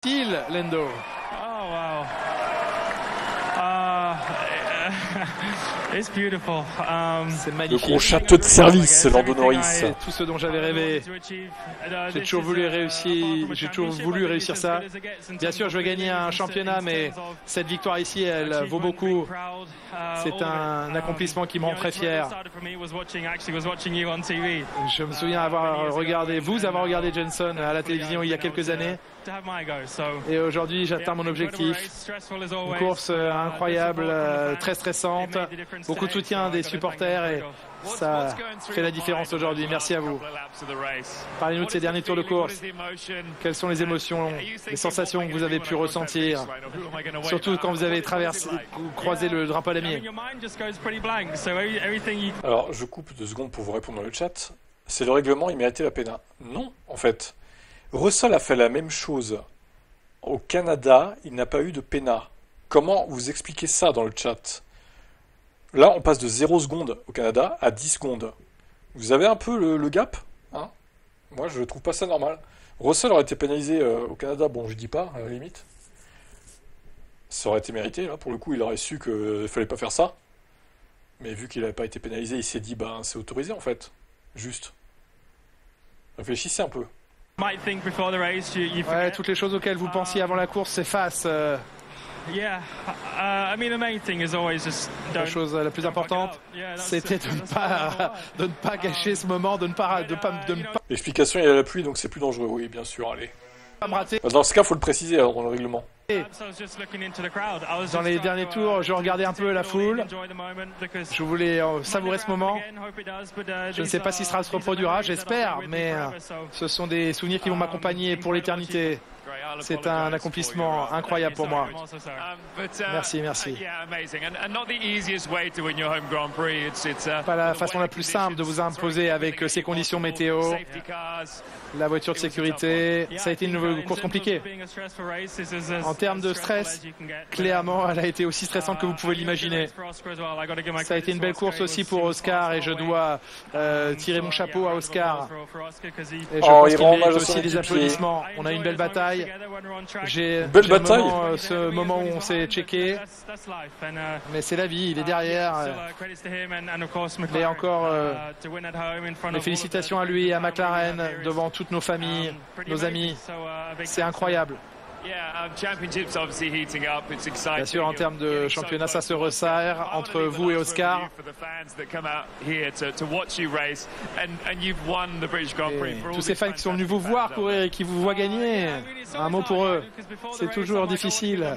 Lando. Oh wow. It's beautiful. C'est Le magnifique. gros château de service, Lando Norris. C'est tout ce dont j'avais rêvé. J'ai toujours voulu réussir ça. Bien sûr, je veux gagner un championnat, mais cette victoire ici, elle vaut beaucoup. C'est un accomplissement qui me rend très fier. Je me souviens avoir regardé Jenson à la télévision il y a quelques années. Et aujourd'hui, j'atteins mon objectif. Une course incroyable, très stressante. Beaucoup de soutien des supporters et ça fait la différence aujourd'hui. Merci à vous. Parlez-nous de ces derniers tours de course. Quelles sont les émotions, les sensations que vous avez pu ressentir, surtout quand vous avez croisé le drapeau damier? Alors, je coupe 2 secondes pour vous répondre dans le chat. C'est le règlement, il méritait la peine. Non, en fait. Russell a fait la même chose. Au Canada, il n'a pas eu de PENA. Comment vous expliquez ça dans le chat? Là, on passe de 0 secondes au Canada à 10 secondes. Vous avez un peu le gap, hein? Moi, je trouve pas ça normal. Russell aurait été pénalisé au Canada, bon, je dis pas, à la limite. Ça aurait été mérité, là, pour le coup, il aurait su qu'il fallait pas faire ça. Mais vu qu'il n'avait pas été pénalisé, il s'est dit, ben, c'est autorisé, en fait. Juste. Réfléchissez un peu. Ouais, toutes les choses auxquelles vous pensiez avant la course s'effacent. La chose la plus importante, c'était de ne pas gâcher ce moment, de ne pas. L'explication, il y a la pluie, donc c'est plus dangereux, oui, bien sûr, allez. Pas me rater. Dans ce cas, il faut le préciser alors, dans le règlement. Dans les derniers tours, je regardais un peu la foule. Je voulais savourer ce moment. Je ne sais pas s'il se reproduira, j'espère, mais ce sont des souvenirs qui vont m'accompagner pour l'éternité. C'est un accomplissement incroyable pour moi. Merci. Pas la façon la plus simple de vous imposer avec ces conditions météo. La voiture de sécurité, ça a été une course compliquée. En termes de stress, clairement, elle a été aussi stressante que vous pouvez l'imaginer. Ça a été une belle course aussi pour Oscar et je dois tirer mon chapeau à Oscar. Et je pense qu'il mérite aussi des applaudissements. On a eu une belle bataille. J'ai ce moment où on s'est checké. Mais c'est la vie, il est derrière. Mais encore, mes félicitations à lui et à McLaren devant toutes nos familles, nos amis. C'est incroyable. Bien sûr, en termes de championnat, ça se resserre entre vous et Oscar. Et tous ces fans qui sont venus vous voir courir et qui vous voient gagner, un mot pour eux. C'est toujours difficile.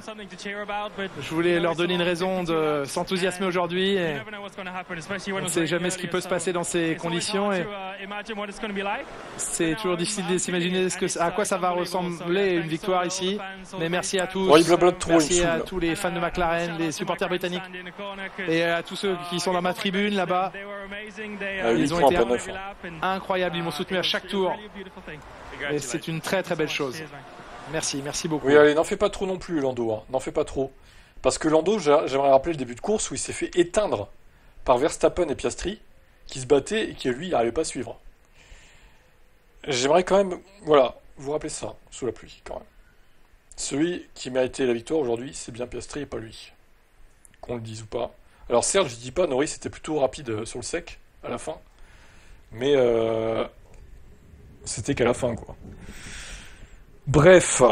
Je voulais leur donner une raison de s'enthousiasmer aujourd'hui. On ne sait jamais ce qui peut se passer dans ces conditions. Et c'est toujours difficile de s'imaginer à quoi ça va ressembler une victoire ici. Mais merci à tous, merci à tous les fans de McLaren, les supporters britanniques et à tous ceux qui sont dans ma tribune là-bas. Ils ont été incroyables, ils m'ont soutenu à chaque tour et c'est une très très belle chose. Merci beaucoup. Oui, allez, n'en fais pas trop non plus, Lando, hein. N'en fais pas trop. Parce que Lando, j'aimerais rappeler le début de course où il s'est fait éteindre par Verstappen et Piastri qui se battaient et qui lui n'arrivait pas à suivre. J'aimerais quand même, voilà, vous rappeler ça, sous la pluie quand même. Celui qui méritait la victoire aujourd'hui, c'est bien Piastri et pas lui. Qu'on le dise ou pas. Alors certes, je dis pas, Norris était plutôt rapide sur le sec, à la fin. Mais c'était qu'à la fin, quoi. Bref.